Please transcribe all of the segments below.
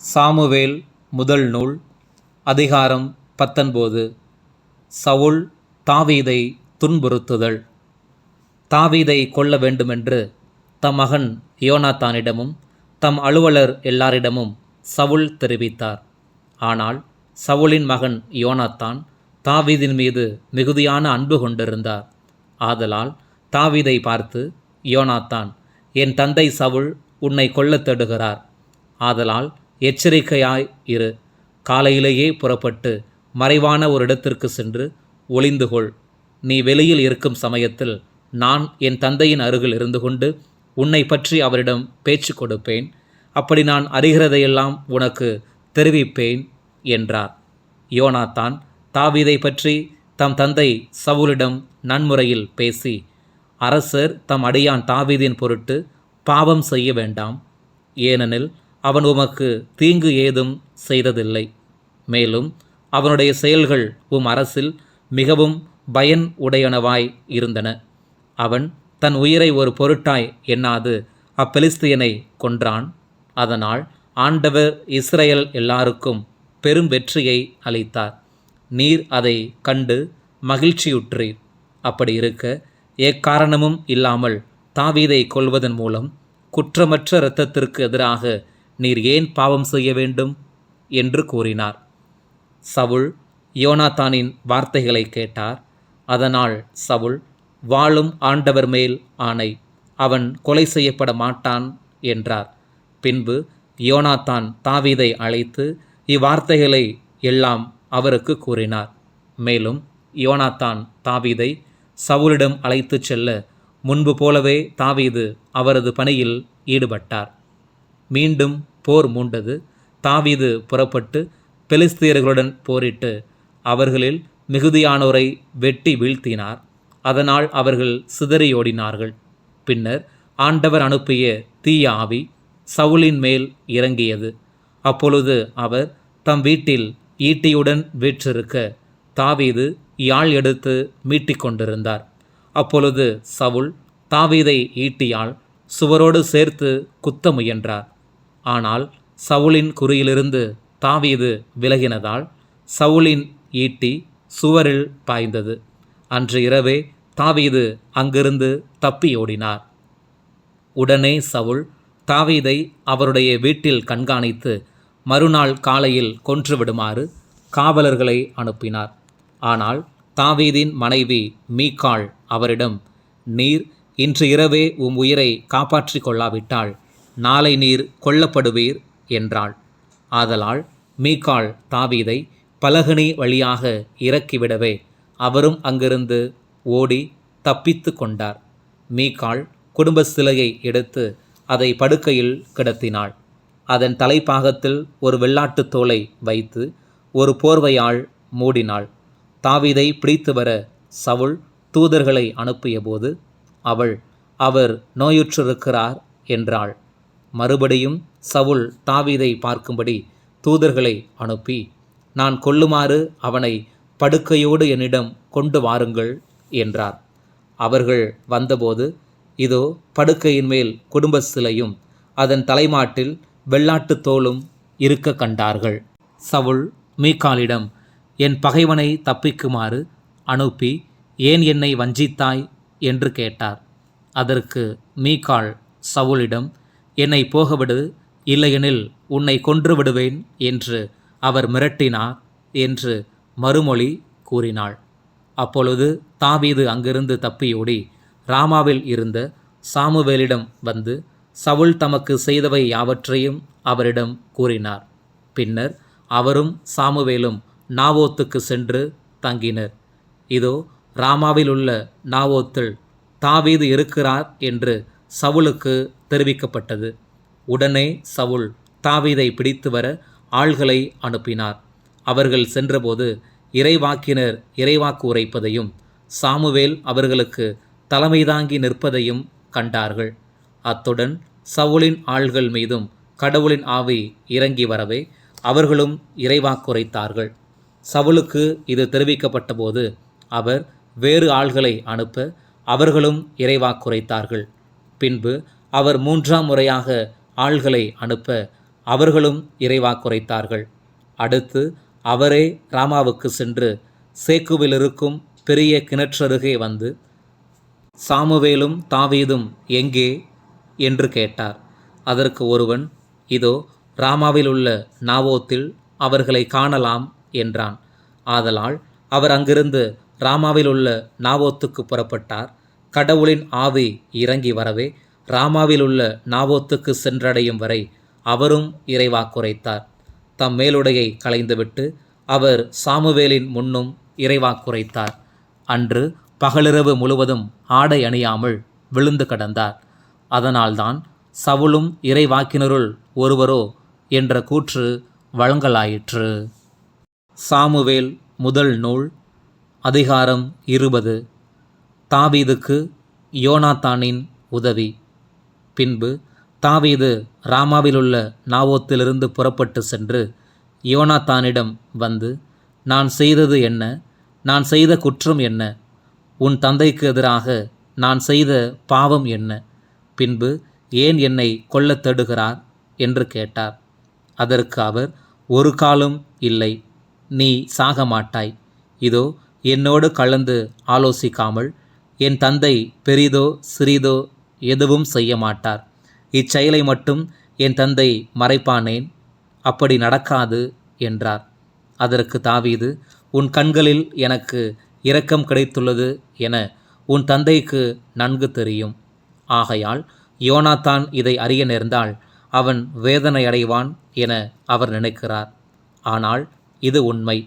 Samuel முதல் நூல் அதிகாரம் 19. சவுல் தாவீதை துன்புறுத்துதல். தாவீதை கொல்ல வேண்டுமென்று தம் மகன் யோனாத்தானிடமும் தம் அலுவலர் எல்லாரிடமும் சவுல் தெரிவித்தார். ஆனால் சவுலின் மகன் யோனாத்தான் தாவீதின் மீது மிகுதியான அன்பு கொண்டிருந்தார். ஆதலால் தாவீதை பார்த்து, யோனாத்தான், என் தந்தை சவுல் உன்னை கொல்லத் தேடுகிறார். ஆதலால் எச்சரிக்கையாய் இரு. காலையிலேயே புறப்பட்டு மறைவான ஒரு இடத்திற்கு சென்று ஒளிந்து கொள். நீ வெளியில் இருக்கும் சமயத்தில் நான் என் தந்தையின் அருகில் இருந்து கொண்டு உன்னை பற்றி அவரிடம் பேச்சு கொடுப்பேன். அப்படி நான் அறிகிறதையெல்லாம் உனக்கு தெரிவிப்பேன் என்றார். யோனாத்தான் தாவீதை பற்றி தம் தந்தை சவுலிடம் நன்முறையில் பேசி, அரசர் தம் அடியான் தாவீதின் பொருட்டு பாவம் செய்ய வேண்டாம். ஏனெனில் அவன் உமக்கு தீங்கு ஏதும் செய்ததில்லை. மேலும் அவனுடைய செயல்கள் அரசில் மிகவும் பயன் உடையனவாய் இருந்தன. அவன் தன் உயிரை ஒரு பொருட்டாய் எண்ணாது அப்பெலிஸ்தியனை கொன்றான். அதனால் ஆண்டவர் இஸ்ரேல் எல்லாருக்கும் பெரும் வெற்றியை அளித்தார். நீர் அதை கண்டு மகிழ்ச்சியுற்றீர். அப்படி இருக்க எக்காரணமும் இல்லாமல் தாவீதை கொல்வதன் மூலம் குற்றமற்ற இரத்தத்திற்கு எதிராக நீர் ஏன் பாவம் செய்ய வேண்டும் என்று கூறினார். சவுல் யோனாத்தானின் வார்த்தைகளை கேட்டார். அதனால் சவுல், வாழும் ஆண்டவர் மேல் ஆணை, அவன் கொலை செய்யப்பட மாட்டான் என்றார். பின்பு யோனாத்தான் தாவீதை அழைத்து இவ்வார்த்தைகளை எல்லாம் அவருக்கு கூறினார். மேலும் யோனாத்தான் தாவீதை சவுலிடம் அழைத்து செல்ல முன்பு போலவே தாவீது அவரது பணியில் ஈடுபட்டார். மீண்டும் போர் மூண்டது. தாவீது புறப்பட்டு பெலிஸ்தியர்களுடன் போரிட்டு அவர்களில் மிகுதியானோரை வெட்டி வீழ்த்தினார். அதனால் அவர்கள் சிதறியோடினார்கள். பின்னர் ஆண்டவர் அனுப்பிய தீய ஆவி சவுலின் மேல் இறங்கியது. அப்பொழுது அவர் தம் வீட்டில் ஈட்டியுடன் வீற்றிருக்க தாவீது யாழ் எடுத்து மீட்டிக் கொண்டிருந்தார். அப்பொழுது சவுல் தாவீதை ஈட்டியால் சுவரோடு சேர்த்து குத்த முயன்றார். ஆனால் சவுலின் குறியிலிருந்து தாவீது விலகினதால் சவுலின் ஈட்டி சுவரில் பாய்ந்தது. அன்று இரவே தாவீது அங்கிருந்து தப்பியோடினார். உடனே சவுல் தாவீதை அவருடைய வீட்டில் கண்காணித்து மறுநாள் காலையில் கொன்றுவிடுமாறு காவலர்களை அனுப்பினார். ஆனால் தாவீதின் மனைவி மீகாள் அவரிடம், நீர் இன்று இரவே உயிரை காப்பாற்றிக் கொள்ளாவிட்டால் நாளை நீர் கொல்லப்படுவீர் என்றாள். ஆதலால் மீகாள் தாவீதை பலகணி வழியாக இறக்கிவிடவே அவரும் அங்கிருந்து ஓடி தப்பித்து கொண்டார். மீகாள் குடும்ப சிலையை எடுத்து அதை படுக்கையில் கிடத்தினாள். அதன் தலைப்பாகத்தில் ஒரு வெள்ளாட்டுத் தோலை வைத்து ஒரு போர்வையால் மூடினாள். தாவீதை பிடித்து வர சவுல் தூதர்களை அனுப்பியபோது அவர் நோயுற்றிருக்கிறார் என்றாள். மறுபடியும் சவுல் தாவீதை பார்க்கும்படி தூதர்களை அனுப்பி, நான் கொல்லுமாறு அவனை படுக்கையோடு என்னிடம் கொண்டு வாருங்கள் என்றார். அவர்கள் வந்தபோது இதோ படுக்கையின் மேல் குடும்ப சிலையும் அதன் தலைமாட்டில் வெள்ளாட்டுத் தோலும் இருக்க கண்டார்கள். சவுல் மீகாளிடம், என் பகைவனை தப்பிக்குமாறு அனுப்பி ஏன் என்னை வஞ்சித்தாய் என்று கேட்டார். அதற்கு மீகாள் சவுலிடம், என்னை போகவிடு, இல்லையெனில் உன்னை கொன்று விடுவேன் என்று அவர் மிரட்டினார் என்று மறுமொழி கூறினாள். அப்பொழுது தாவீது அங்கிருந்து தப்பியோடி ராமாவில் இருந்த சாமுவேலிடம் வந்து சவுல் தமக்கு செய்தவை யாவற்றையும் அவரிடம் கூறினார். பின்னர் அவரும் சாமுவேலும் நாவோத்துக்கு சென்று தங்கினர். இதோ ராமாவில் உள்ள நாவோத்தில் தாவீது இருக்கிறார் என்று சவுலுக்கு தெரிவிக்கப்பட்டது. உடனே சவுல் தாவீதை பிடித்து வர ஆள்களை அனுப்பினார். அவர்கள் சென்றபோது இறைவாக்கினர் இறைவாக்கு உரைப்பதையும் சாமுவேல் அவர்களுக்கு தலைமை தாங்கி நிற்பதையும் கண்டார்கள். அத்துடன் சவுலின் ஆள்கள் மீதும் கடவுளின் ஆவி இறங்கி வரவே அவர்களும் இறைவாக்குரைத்தார்கள். சவுலுக்கு இது தெரிவிக்கப்பட்ட போது அவர் வேறு ஆள்களை அனுப்ப அவர்களும் இறைவாக்குரைத்தார்கள். பின்பு அவர் 3ஆம் முறையாக ஆள்களை அனுப்ப அவர்களும் இறைவாக்குரைத்தார்கள். அடுத்து அவரே ராமாவுக்கு சென்று சேக்குவில் இருக்கும் பெரிய கிணற்றருகே வந்து, சாமுவேலும் தாவீதும் எங்கே என்று கேட்டார். அதற்கு ஒருவன், இதோ ராமாவில் உள்ள நாவோத்தில் அவர்களை காணலாம் என்றான். ஆதலால் அவர் அங்கிருந்து ராமாவில் உள்ள நாவோத்துக்கு புறப்பட்டார். கடவுளின் ஆவி இறங்கி வரவே ராமாவில் உள்ள நாவோத்துக்கு சென்றடையும் வரை அவரும் இறைவாக்குரைத்தார். தம் மேலுடையை களைந்துவிட்டு அவர் சாமுவேலின் முன்னும் இறைவாக்குரைத்தார். அன்று பகலிரவு முழுவதும் ஆடை அணியாமல் விழுந்து கிடந்தார். அதனால்தான் சவுலும் இறைவாக்கினருள் ஒருவரோ என்ற கூற்று வழங்கலாயிற்று. சாமுவேல் முதல் நூல் அதிகாரம் 20. தாவீதுக்கு யோனாத்தானின் உதவி. பின்பு தாவீது ராமாவிலுள்ள நாவோத்திலிருந்து புறப்பட்டு சென்று யோனாத்தானிடம் வந்து, நான் செய்தது என்ன? நான் செய்த குற்றம் என்ன? உன் தந்தைக்கு எதிராக நான் செய்த பாவம் என்ன? பின்பு ஏன் என்னை கொல்லத் தேடுகிறார் என்று கேட்டார். அதற்கு அவர், ஒரு காலும் இல்லை, நீ சாக மாட்டாய். இதோ என்னோடு கலந்து ஆலோசிக்காமல் என் தந்தை பெரிதோ சிறிதோ எதுவும் செய்ய மாட்டார். இச்செயலை மட்டும் என் தந்தை மறைப்பானேன்? அப்படி நடக்காது என்றார். அதற்கு தாவீது, உன் கண்களில் எனக்கு இரக்கம் கிடைத்துள்ளது என உன் தந்தைக்கு நன்கு தெரியும். ஆகையால் யோனாத்தான் இதை அறிய நேர்ந்தால் அவன் வேதனை அடைவான் என அவர் நினைக்கிறார். ஆனால் இது உண்மை.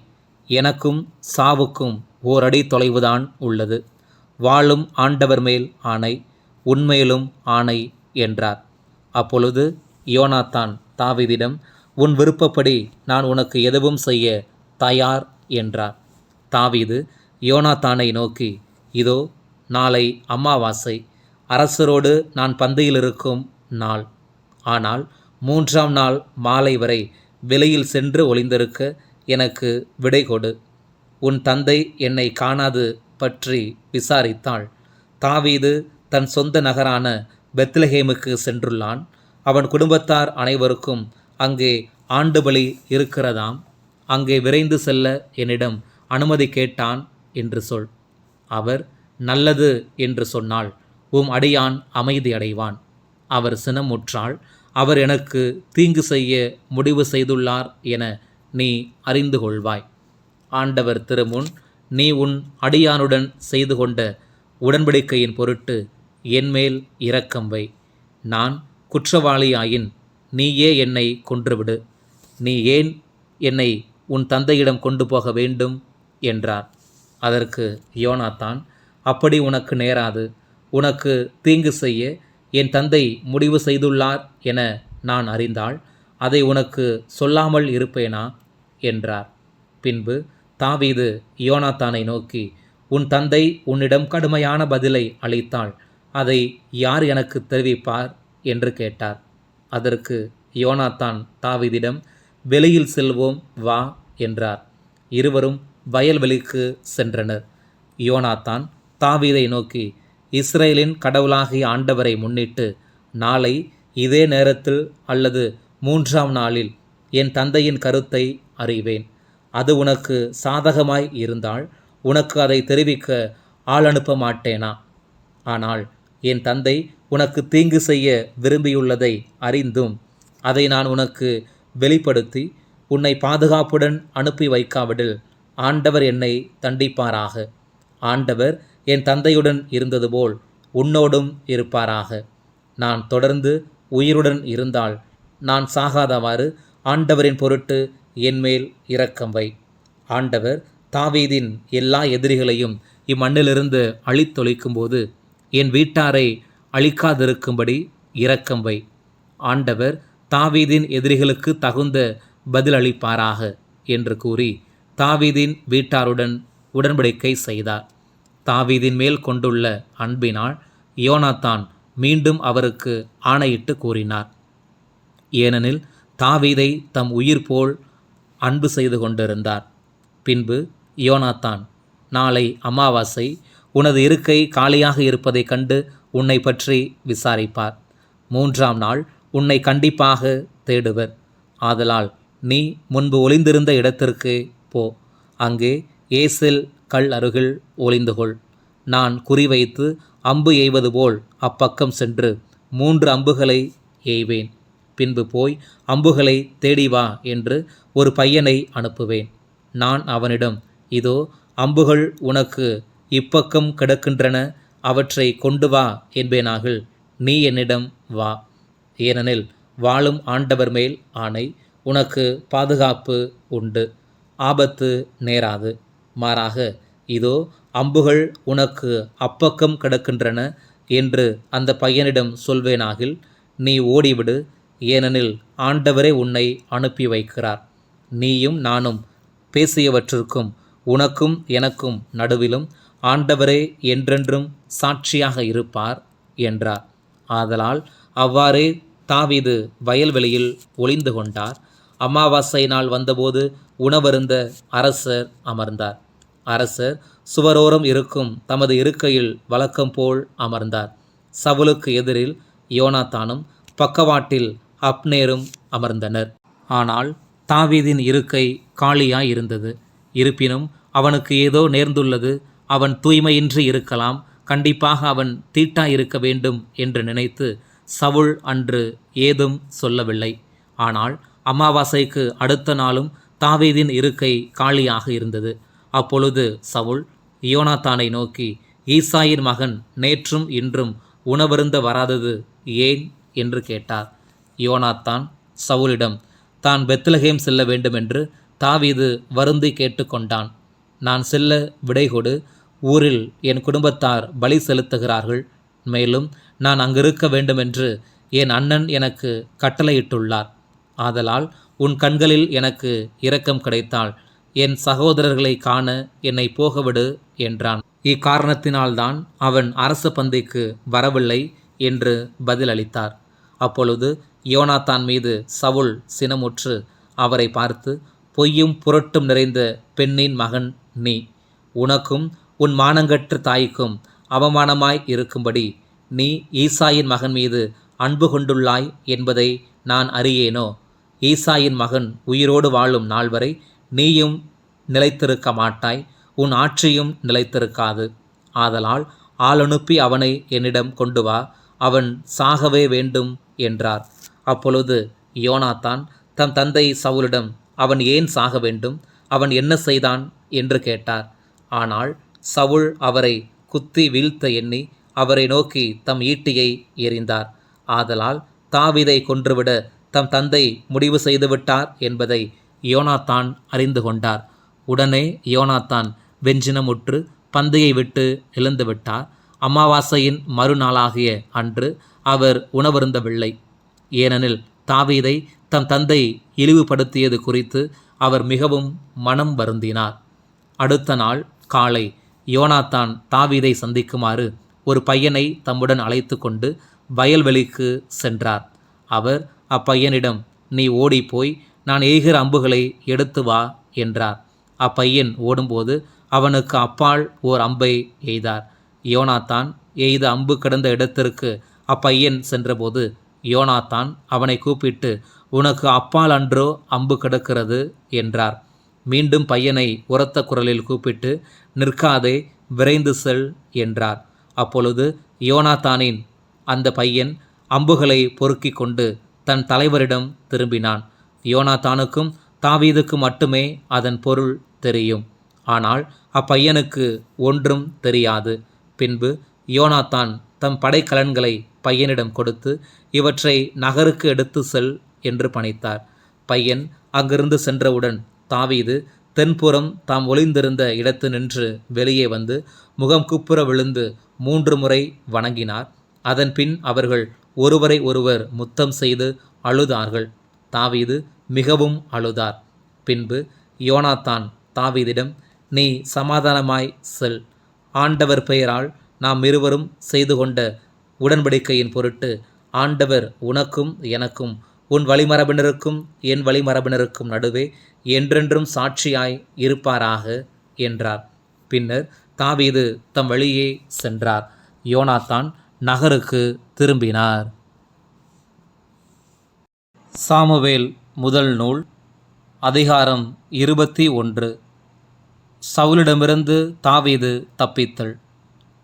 எனக்கும் சாவுக்கும் ஓரடி தொலைவுதான் உள்ளது. வாழும் ஆண்டவர் மேல் ஆணை, உன்மேலும் ஆணை என்றார். அப்பொழுது யோனாத்தான் தாவீதிடம், உன் விருப்பப்படி நான் உனக்கு எதுவும் செய்ய தயார் என்றார். தாவீது யோனாத்தானை நோக்கி, இதோ நாளை அமாவாசை, அரசரோடு நான் பந்தியில் இருக்கும் நாள். ஆனால் 3ஆம் நாள் மாலை வரை வெளியில் சென்று ஒளிந்திருக்க எனக்கு விடை கொடு. உன் தந்தை என்னை காணாது பற்றி விசாரித்தாள். தாவீது தன் சொந்த நகரான பெத்லஹேமுக்கு சென்றுள்ளான். அவன் குடும்பத்தார் அனைவருக்கும் அங்கே ஆண்டு பலி இருக்கிறதாம். அங்கே விரைந்து செல்ல என்னிடம் அனுமதி கேட்டான் என்று சொல். அவர் நல்லது என்று சொன்னால் உம் அடியான் அமைதி அடைவான். அவர் சினமுற்றால் அவர் எனக்கு தீங்கு செய்ய முடிவு செய்துள்ளார் என நீ அறிந்து கொள்வாய். ஆண்டவர் திருமுன் நீ உன் அடியானுடன் செய்து கொண்ட உடன்படிக்கையின் பொருட்டு என்மேல் இரக்கம் வை. நான் குற்றவாளியாயின் நீயே என்னை கொன்றுவிடு. நீ ஏன் என்னை உன் தந்தையிடம் கொண்டு போக வேண்டும் என்றார். அதற்கு யோனாத்தான், அப்படி உனக்கு நேராது. உனக்கு தீங்கு செய்ய என் தந்தை முடிவு செய்துள்ளார் என நான் அறிந்தால் அதை உனக்கு சொல்லாமல் இருப்பேனா என்றார். பின்பு தாவீது யோனாத்தானை நோக்கி, உன் தந்தை உன்னிடம் கடுமையான பதிலை அளித்தால் அதை யார் எனக்கு தெரிவிப்பார் என்று கேட்டார். அதற்கு யோனாத்தான் தாவீதிடம், வெளியில் செல்வோம் வா என்றார். இருவரும் வயல்வெளிக்கு சென்றனர். யோனாத்தான் தாவீதை நோக்கி, இஸ்ரேலின் கடவுளாகிய ஆண்டவரை முன்னிட்டு நாளை இதே நேரத்தில் அல்லது 3ஆம் நாளில் என் தந்தையின் கருத்தை அறிவேன். அது உனக்கு சாதகமாய் இருந்தால் உனக்கு அதை தெரிவிக்க ஆள் அனுப்ப மாட்டேனா? ஆனால் என் தந்தை உனக்கு தீங்கு செய்ய விரும்பியுள்ளதை அறிந்தும் அதை நான் உனக்கு வெளிப்படுத்தி உன்னை பாதுகாப்புடன் அனுப்பி வைக்காவிடில் ஆண்டவர் என்னை தண்டிப்பாராக. ஆண்டவர் என் தந்தையுடன் இருந்தது போல் உன்னோடும் இருப்பாராக. நான் தொடர்ந்து உயிருடன் இருந்தால் நான் சாகாதவாறு ஆண்டவரின் பொருட்டு என்மேல் இரக்கம் வை. ஆண்டவர் தாவீதின் எல்லா எதிரிகளையும் இம்மண்ணிலிருந்து அழித்தொழிக்கும்போது என் வீட்டாரை அழிக்காதிருக்கும்படி இரக்கம் வை. ஆண்டவர் தாவீதின் எதிரிகளுக்கு தகுந்த பதில் அளிப்பாராக என்று கூறி தாவீதின் வீட்டாருடன் உடன்படிக்கை செய்தார். தாவீதின் மேல் கொண்டுள்ள அன்பினால் யோனாத்தான் மீண்டும் அவருக்கு ஆணையிட்டு கூறினார். ஏனெனில் தாவீதை தம் உயிர் போல் அன்பு செய்து கொண்டிருந்தார். பின்பு யோனாத்தான், நாளை அமாவாசை, உனது இருக்கை காலியாக இருப்பதைக் கண்டு உன்னை பற்றி விசாரிப்பார். 3ஆம் நாள் உன்னை கண்டிப்பாக தேடுவர். ஆதலால் நீ முன்பு ஒளிந்திருந்த இடத்திற்கு போ. அங்கே ஏசேல் கல் அருகில் ஒளிந்துகொள். நான் குறிவைத்து அம்பு எய்வது போல் அப்பக்கம் சென்று 3 அம்புகளை எய்வேன். பின்பு போய் அம்புகளை தேடி வா என்று ஒரு பையனை அனுப்புவேன். நான் அவனிடம், இதோ அம்புகள் உனக்கு இப்பக்கம் கிடக்கின்றன, அவற்றை கொண்டு வா என்பேனாகில், நீ என்னிடம் வா. ஏனெனில் வாழும் ஆண்டவர் மேல் ஆணை, உனக்கு பாதுகாப்பு உண்டு, ஆபத்து நேராது. மாறாக, இதோ அம்புகள் உனக்கு அப்பக்கம் கிடக்கின்றன என்று அந்த பையனிடம் சொல்வேனாகில், நீ ஓடிவிடு. ஏனெனில் ஆண்டவரே உன்னை அனுப்பி வைக்கிறார். நீயும் நானும் பேசியவற்றிற்கும் உனக்கும் எனக்கும் நடுவிலும் ஆண்டவரே என்றென்றும் சாட்சியாக இருப்பார் என்றார். ஆதலால் அவ்வாறே தாவீது வயல்வெளியில் ஒளிந்து கொண்டார். அமாவாசை நாள் வந்தபோது உணவருந்த அரசர் அமர்ந்தார். அரசர் சுவரோரம் இருக்கும் தமது இருக்கையில் வழக்கம் போல் அமர்ந்தார். சவுலுக்கு எதிரில் யோனாத்தானும் பக்கவாட்டில் அப்னேரும் அமர்ந்தனர். ஆனால் தாவீதின் இருக்கை காலியாய் இருந்தது. இருப்பினும் அவனுக்கு ஏதோ நேர்ந்துள்ளது, அவன் தூய்மையின்றி இருக்கலாம், கண்டிப்பாக அவன் தீட்டாயிருக்க வேண்டும் என்று நினைத்து சவுல் அன்று ஏதும் சொல்லவில்லை. ஆனால் அமாவாசைக்கு அடுத்த நாளும் தாவீதின் இருக்கை காலியாக இருந்தது. அப்பொழுது சவுல் யோனாத்தானை நோக்கி, ஈசாயின் மகன் நேற்றும் இன்றும் உணவருந்த வராதது ஏன் என்று கேட்டார். யோனாத்தான் சவுலிடம், தான் பெத்லகேம் செல்ல வேண்டுமென்று தாவீது வருந்தி கேட்டுக்கொண்டான். நான் செல்ல விடை கொடு. ஊரில் என் குடும்பத்தார் பலி செலுத்துகிறார்கள். மேலும் நான் அங்கிருக்க வேண்டுமென்று என் அண்ணன் எனக்கு கட்டளையிட்டுள்ளார். ஆதலால் உன் கண்களில் எனக்கு இரக்கம் கிடைத்தால் என் சகோதரர்களை காண என்னை போகவிடு என்றான். இக்காரணத்தினால்தான் அவன் அரச பந்திக்கு வரவில்லை என்று பதிலளித்தார். அப்பொழுது யோனாத்தான் மீது சவுல் சினமுற்று அவரை பார்த்து, பொய்யும் புரட்டும் நிறைந்த பெண்ணின் மகன் நீ, உனக்கும் உன் மானங்கற்ற தாய்க்கும் அவமானமாய் இருக்கும்படி நீ ஈசாயின் மகன் மீது அன்பு கொண்டுள்ளாய் என்பதை நான் அறியேனோ? ஈசாயின் மகன் உயிரோடு வாழும் நாள் வரை நீயும் நிலைத்திருக்க மாட்டாய், உன் ஆட்சியும் நிலைத்திருக்காது. ஆதலால் ஆளனுப்பி அவனை என்னிடம் கொண்டு வா, அவன் சாகவே வேண்டும் என்றார். அப்பொழுது யோனாத்தான் தம் தந்தை சவுலிடம், அவன் ஏன் சாக வேண்டும், அவன் என்ன செய்தான் என்று கேட்டார். ஆனால் சவுல் அவரை குத்தி வீழ்த்த எண்ணி அவரை நோக்கி தம் ஈட்டியை எறிந்தார். ஆதலால் தாவீதை கொன்றுவிட தம் தந்தை முடிவு செய்துவிட்டார் என்பதை யோனாத்தான் அறிந்து கொண்டார். உடனே யோனாத்தான் வெஞ்சினமுற்று பந்தியை விட்டு எழுந்துவிட்டார். அமாவாசையின் மறுநாளாகிய அன்று அவர் உணவருந்தவில்லை. ஏனெனில் தாவீதை தம் தந்தை இழிவுபடுத்தியது குறித்து அவர் மிகவும் மனம் வருந்தினார். அடுத்த நாள் காலை யோனாத்தான் தாவீதை சந்திக்குமாறு ஒரு பையனை தம்முடன் அழைத்து கொண்டு வயல்வெளிக்கு சென்றார். அவர் அப்பையனிடம், நீ ஓடிப்போய் நான் எய்கிற அம்புகளை எடுத்து வா என்றார். அப்பையன் ஓடும்போது அவனுக்கு அப்பால் ஓர் அம்பை எய்தார். யோனாத்தான் எய்த அம்பு கிடந்த இடத்திற்கு அப்பையன் சென்றபோது யோனாத்தான் அவனை கூப்பிட்டு, உனக்கு அப்பால் அன்றோ அம்பு கிடக்கிறது என்றார். மீண்டும் பையனை உரத்த குரலில் கூப்பிட்டு, நிற்காதே, விரைந்து செல் என்றார். அப்பொழுது யோனாத்தானின் அந்த பையன் அம்புகளை பொறுக்கி கொண்டு தன் தலைவரிடம் திரும்பினான். யோனாத்தானுக்கும் தாவீதுக்கு மட்டுமே அதன் பொருள் தெரியும். ஆனால் அப்பையனுக்கு ஒன்றும் தெரியாது. பின்பு யோனாத்தான் தம் படைக்கலன்களை பையனிடம் கொடுத்து, இவற்றை நகருக்கு எடுத்து செல் என்று பணித்தார். பையன் அங்கிருந்து சென்றவுடன் தாவீது தென்புறம் தாம் ஒளிந்திருந்த இடத்து நின்று வெளியே வந்து முகம் குப்புற விழுந்து 3 முறை வணங்கினார். அதன்பின் அவர்கள் ஒருவரை ஒருவர் முத்தம் செய்து அழுதார்கள். தாவீது மிகவும் அழுதார். பின்பு யோனாத்தான் தாவீதிடம், நீ சமாதானமாய் செல். ஆண்டவர் பெயரால் நாம் இருவரும் செய்து கொண்ட உடன்படிக்கையின் பொருட்டு ஆண்டவர் உனக்கும் எனக்கும் உன் வழிமரபினருக்கும் என் வழிமரபினருக்கும் நடுவே என்றென்றும் சாட்சியாய் இருப்பாராக என்றார். பின்னர் தாவீது தம் வழியே சென்றார். யோனாத்தான் நகருக்கு திரும்பினார். சாமுவேல் முதல் நூல் அதிகாரம் 21. சவுலிடமிருந்து தாவீது தப்பித்தல்.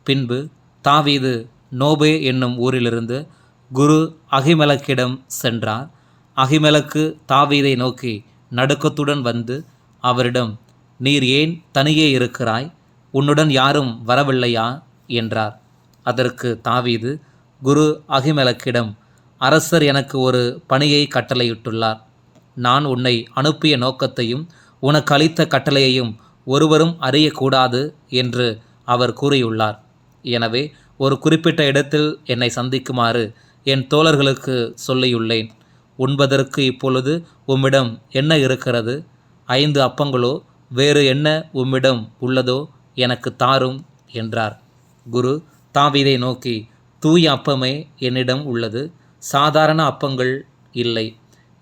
பின்பு தாவீது நோபே என்னும் ஊரிலிருந்து குரு அகிமெலக்கிடம் சென்றார். அகிமெலக்கு தாவீதை நோக்கி நடுக்கத்துடன் வந்து அவரிடம், நீர் ஏன் தனியே இருக்கிறாய்? உன்னுடன் யாரும் வரவில்லையா என்றார். அதற்கு தாவீது குரு அகிமெலக்கிடம், அரசர் எனக்கு ஒரு பணியை கட்டளையிட்டுள்ளார். நான் உன்னை அனுப்பிய நோக்கத்தையும் உனக்கு அளித்த கட்டளையையும் ஒருவரும் அறியக்கூடாது என்று அவர் கூறியுள்ளார். எனவே ஒரு குறிப்பிட்ட இடத்தில் என்னை சந்திக்குமாறு என் தோழர்களுக்கு சொல்லியுள்ளேன். உண்பதற்கு இப்பொழுது உம்மிடம் என்ன இருக்கிறது? 5 அப்பங்களோ வேறு என்ன உம்மிடம் உள்ளதோ எனக்கு தாரும் என்றார். குரு தாவீதை நோக்கி, தூய அப்பமே என்னிடம் உள்ளது, சாதாரண அப்பங்கள் இல்லை.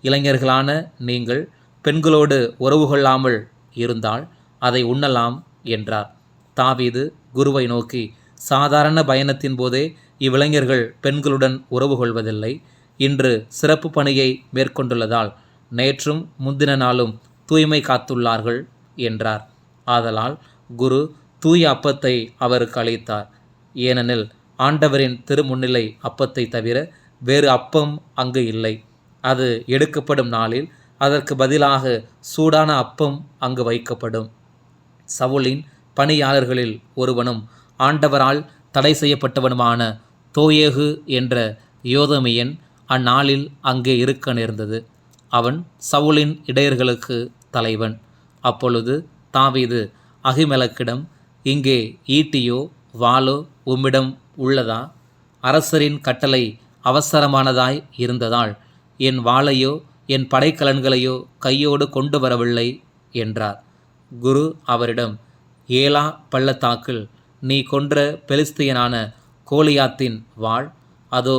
இளைஞர்களான நீங்கள் பெண்களோடு உறவு கொள்ளாமல் இருந்தால் அதை உண்ணலாம் என்றார். தாவீது குருவை நோக்கி, சாதாரண பயணத்தின் போதே இவ்விளைஞர்கள் பெண்களுடன் உறவு கொள்வதில்லை. இன்று சிறப்பு பணியை மேற்கொண்டுள்ளதால் நேற்றும் முந்தின நாளும் தூய்மை காத்துள்ளார்கள் என்றார். ஆதலால் குரு தூய அப்பத்தை அவருக்கு அளித்தார். ஏனெனில் ஆண்டவரின் திருமுன்னிலை அப்பத்தை தவிர வேறு அப்பம் அங்கு இல்லை. அது எடுக்கப்படும் நாளில் அதற்கு பதிலாக சூடான அப்பம் அங்கு வைக்கப்படும். சவுலின் பணியாளர்களில் ஒருவனும் ஆண்டவரால் தடை செய்யப்பட்டவனுமான தோயேகு என்ற யோதமியன் அந்நாளில் அங்கே இருக்க நேர்ந்தது. அவன் சவுலின் இடையர்களுக்கு தலைவன். அப்பொழுது தாவீது அகிமெலக்கிடம், இங்கே ஈட்டியோ வாளோ உம்மிடம் உள்ளதா? அரசரின் கட்டளை அவசரமானதாய் இருந்ததால் என் வாளையோ என் படைக்கலன்களையோ கையோடு கொண்டு வரவில்லை என்றார். குரு அவரிடம், ஏலா பள்ளத்தாக்கில் நீ கொன்ற பெலிஸ்தியனான கோலியாத்தின் வாள் அதோ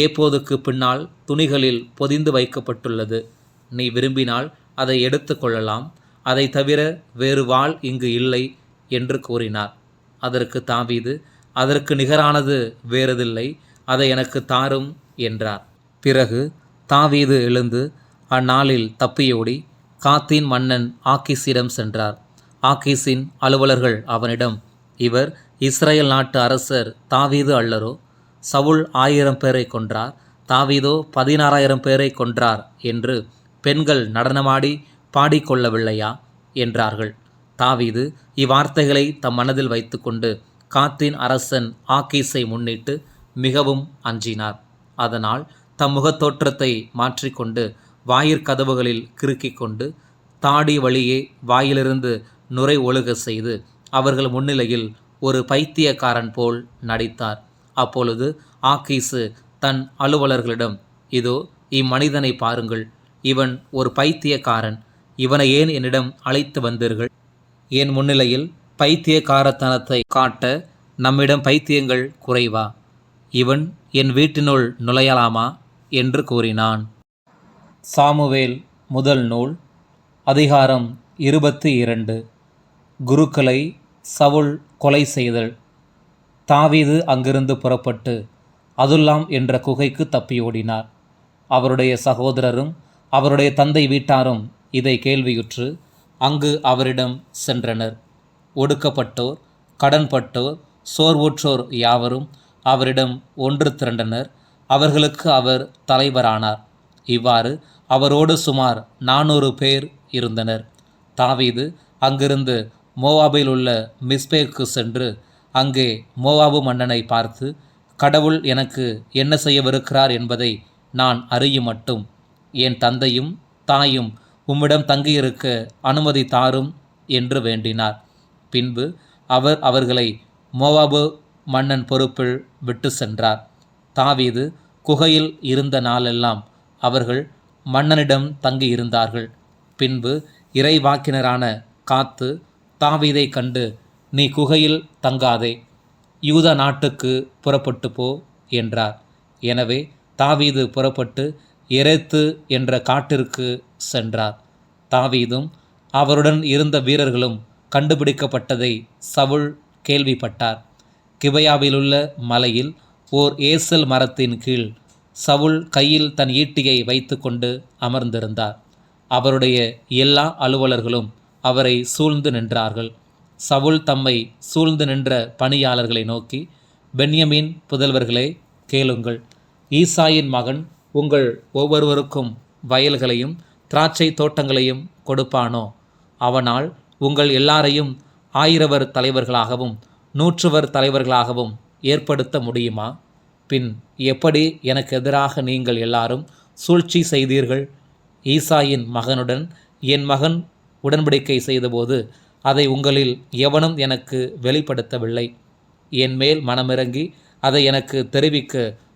ஏபோதுக்கு பின்னால் துணிகளில் பொதிந்து வைக்கப்பட்டுள்ளது. நீ விரும்பினால் அதை எடுத்து கொள்ளலாம். அதை தவிர வேறு வாள் இங்கு இல்லை என்று கூறினார். அதற்கு தாவீது, அதற்கு நிகரானது வேறதில்லை, அதை எனக்கு தாரும் என்றார். பிறகு தாவீது எழுந்து அந்நாளில் தப்பியோடி காத்தின் மன்னன் ஆக்கீஸிடம் சென்றார். ஆக்கீஸின் அலுவலர்கள் அவனிடம், இவர் இஸ்ரேல் நாட்டு அரசர் தாவீது அல்லரோ? சவுல் 1000 பேரை கொன்றார், தாவீதோ 16,000 பேரை கொன்றார் என்று பெண்கள் நடனமாடி பாடிக்கொள்ளவில்லையா என்றார்கள். தாவீது இவ்வார்த்தைகளை தம் மனதில் வைத்துக்கொண்டு காத்தின் அரசன் ஆக்கீஸை முன்னிட்டு மிகவும் அஞ்சினார். அதனால் தம் முகத்தோற்றத்தை மாற்றிக்கொண்டு வாயிற்கதவுகளில் கிறுக்கிக் கொண்டு தாடி வழியே வாயிலிருந்து நுரை ஒழுக செய்து அவர்கள் முன்னிலையில் ஒரு பைத்தியக்காரன் போல் நடித்தார். அப்பொழுது ஆக்கீசு தன் அலுவலர்களிடம், இதோ இம்மனிதனை பாருங்கள், இவன் ஒரு பைத்தியக்காரன். இவனை ஏன் என்னிடம் அழைத்து வந்தீர்கள்? என் முன்னிலையில் பைத்தியக்காரத்தனத்தை காட்ட நம்மிடம் பைத்தியங்கள் குறைவா? இவன் என் வீட்டினுள் நுழையலாமா என்று கூறினான். சாமுவேல் முதல் நூல் அதிகாரம் 22. குருக்களை சவுல் கொலை செய்தல். தாவீது அங்கிருந்து புறப்பட்டு அதுல்லாம் என்ற குகைக்கு தப்பியோடினார். அவருடைய சகோதரரும் அவருடைய தந்தை வீட்டாரும் இதை கேள்வியுற்று அங்கு அவரிடம் சென்றனர். ஒடுக்கப்பட்டோர், கடன்பட்டோர், சோர்வுற்றோர் யாவரும் அவரிடம் ஒன்று திரண்டனர். அவர்களுக்கு அவர் தலைவரானார். இவ்வாறு அவரோடு சுமார் 400 பேர் இருந்தனர். தாவீது அங்கிருந்து மோவாபில் உள்ள மிஸ்பேக்கு சென்று அங்கே மோவாபு மன்னனை பார்த்து, கடவுள் எனக்கு என்ன செய்யவிருக்கிறார் என்பதை நான் அறியும் மட்டும் என் தந்தையும் தாயும் உம்மிடம் தங்கியிருக்க அனுமதி தாரும் என்று வேண்டினார். பின்பு அவர் அவர்களை மோவாபு மன்னன் பொறுப்பில் விட்டு சென்றார். தாவீது குகையில் இருந்த நாளெல்லாம் அவர்கள் மன்னனிடம் தங்கியிருந்தார்கள். பின்பு இறைவாக்கினரான காத்து தாவீதை கண்டு, நீ குகையில் தங்காதே, யூதா நாட்டுக்கு புறப்பட்டு போ என்றார். எனவே தாவீது புறப்பட்டு எரேத்து என்ற காட்டிற்கு சென்றார். தாவீதும் அவருடன் இருந்த வீரர்களும் கண்டுபிடிக்கப்பட்டதை சவுல் கேள்விப்பட்டார். கிபையாவிலுள்ள மலையில் ஓர் ஏசல் மரத்தின் கீழ் சவுல் கையில் தன் ஈட்டியை வைத்து கொண்டு அமர்ந்திருந்தார். அவருடைய எல்லா அலுவலர்களும் அவரை சூழ்ந்து நின்றார்கள். சவுல் தம்மை சூழ்ந்து நின்ற பணியாளர்களை நோக்கி, பென்யமீன் புதல்வர்களே, கேளுங்கள். ஈசாயின் மகன் உங்கள் ஒவ்வொருவருக்கும் வயல்களையும் திராட்சை தோட்டங்களையும் கொடுப்பானோ? அவனால் உங்கள் எல்லாரையும் 1000 தலைவர்களாகவும் 100 தலைவர்களாகவும் ஏற்படுத்த முடியுமா? பின் எப்படி எனக்கு எதிராக நீங்கள் எல்லாரும் சூழ்ச்சி செய்தீர்கள்? ஈசாயின் மகனுடன் என் மகன் உடன்படிக்கை செய்தபோது அதை உங்களில் எவனும் எனக்கு வெளிப்படுத்தவில்லை. என் மேல் மனமிறங்கி அதை எனக்கு தெரிவிக்க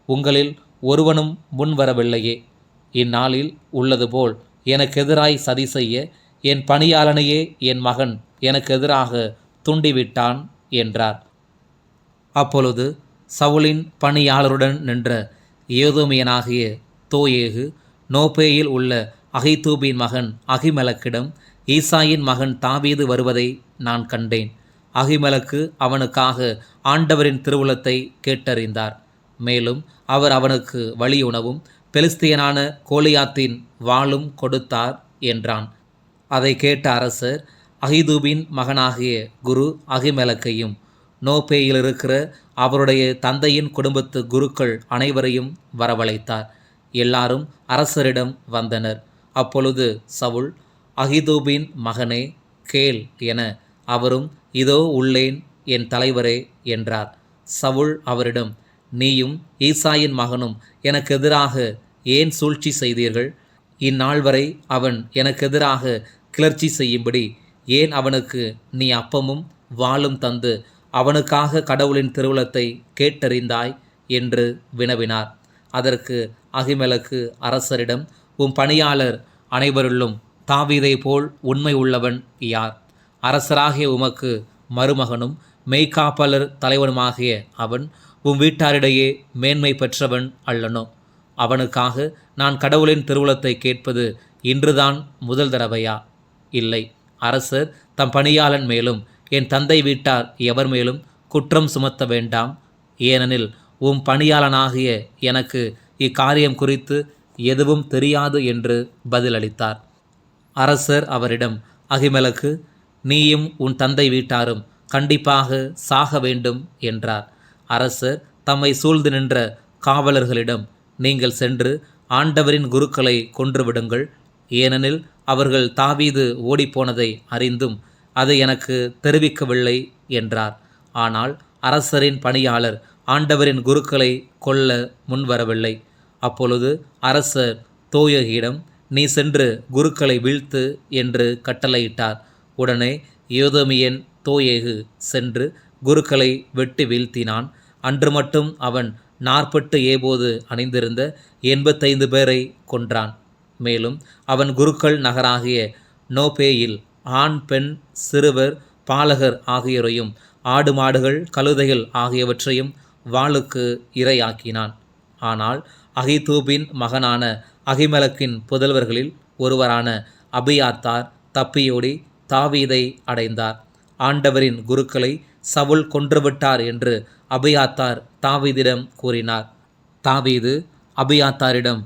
உங்களில் ஒருவனும் முன்வரவில்லையே. இந்நாளில் உள்ளது போல் எனக்கு எதிராய் சதி செய்ய என் பணியாளனையே என் மகன் எனக்கு எதிராக துண்டிவிட்டான் என்றார். அப்பொழுது சவுலின் பணியாளருடன் நின்ற ஏதோமியனாகிய தோயேகு நோப்பேயில் உள்ள அகிதூபின் மகன் அகிமெலக்கிடம், ஈசாயின் மகன் தாவீது வருவதை நான் கண்டேன். அகிமெலக்கு அவனுக்காக ஆண்டவரின் திருவுளத்தை கேட்டறிந்தார். மேலும் அவர் அவனுக்கு வழியுணவும் பெலிஸ்தியனான கோலியாத்தின் வாளும் கொடுத்தார் என்றான். அதை கேட்ட அரசர் அகிதூபின் மகனாகிய குரு அகிமெலக்கையும் நோப்பேயில் இருக்கிற அவருடைய தந்தையின் குடும்பத்து குருக்கள் அனைவரையும் வரவழைத்தார். எல்லாரும் அரசரிடம் வந்தனர். அப்பொழுது சவுல், அகிதூபின் மகனே, கேள் என அவரும், இதோ உள்ளேன் என் தலைவரே என்றார். சவுல் அவரிடம், நீயும் ஈசாயின் மகனும் எனக்கு எதிராக ஏன் சூழ்ச்சி செய்தீர்கள்? இந்நாள் வரை அவன் எனக்கு எதிராக கிளர்ச்சி செய்யும்படி ஏன் அவனுக்கு நீ அப்பமும் வாளும் தந்து அவனுக்காக கடவுளின் திருவுளத்தை கேட்டறிந்தாய் என்று வினவினார். அதற்கு அகிமெலக்கு அரசரிடம், உம் பணியாளர் அனைவருள்ளும் தாவீதை போல் உண்மை உள்ளவன் யார்? அரசராகிய உமக்கு மருமகனும் மெய்காப்பாளர் தலைவனுமாகிய அவன் உம் வீட்டாரிடையே மேன்மை பெற்றவன் அல்லனோ? அவனுக்காக நான் கடவுளின் திருவுளத்தை கேட்பது இன்றுதான் முதல் தடவையா? இல்லை. அரசர் தம் பணியாளன் மேலும் என் தந்தை வீட்டார் எவர் மேலும் குற்றம் சுமத்த வேண்டாம். ஏனெனில் உம் பணியாளனாகிய எனக்கு இக்காரியம் குறித்து எதுவும் தெரியாது என்று பதிலளித்தார். அரசர் அவரிடம், அகிமெலக்கு, நீயும் உன் தந்தை வீட்டாரும் கண்டிப்பாக சாக வேண்டும் என்றார். அரசர் தம்மை சூழ்ந்து நின்ற காவலர்களிடம், நீங்கள் சென்று ஆண்டவரின் குருக்களை கொன்றுவிடுங்கள். ஏனெனில் அவர்கள் தாவீது ஓடிப்போனதை அறிந்தும் அதை எனக்கு தெரிவிக்கவில்லை என்றார். ஆனால் அரசரின் பணியாளர் ஆண்டவரின் குருக்களை கொல்ல முன்வரவில்லை. அப்பொழுது அரசர் தோயகியிடம், நீ சென்று குருக்களை வீழ்த்து என்று கட்டளையிட்டார். உடனே ஏதோமியன் தோயேகு சென்று குருக்களை வெட்டி வீழ்த்தினான். அன்று மட்டும் அவன் 40 ஏபோது அணிந்திருந்த 85 பேரை கொன்றான். மேலும் அவன் குருக்கள் நகராகிய நோப்பேயில் ஆண், பெண், சிறுவர், பாலகர் ஆகியோரையும் ஆடு மாடுகள், கழுதைகள் ஆகியவற்றையும் வாளுக்கு இரையாக்கினான். ஆனால் அகிதூபின் மகனான அகிமெலக்கின் புதல்வர்களில் ஒருவரான அபியாத்தார் தப்பியோடி தாவீதை அடைந்தார். ஆண்டவரின் குருக்களை சவுல் கொன்றுவிட்டார் என்று அபியாத்தார் தாவீதிடம் கூறினார். தாவீது அபியாத்தாரிடம்,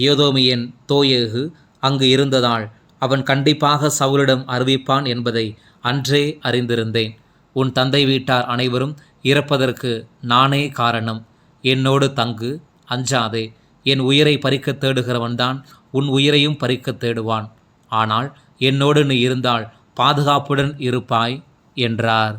ஏதோமியன் தோயேகு அங்கு இருந்ததால் அவன் கண்டிப்பாக சவுலிடம் அறிவிப்பான் என்பதை அன்றே அறிந்திருந்தேன். உன் தந்தை வீட்டார் அனைவரும் இறப்பதற்கு நானே காரணம். என்னோடு தங்கு, அஞ்சாதே. என் உயிரை பறிக்கத் தேடுகிறவன்தான் உன் உயிரையும் பறிக்கத் தேடுவான். ஆனால் என்னோடு நீ இருந்தால் பாதுகாப்புடன் இருப்பாய் என்றார்.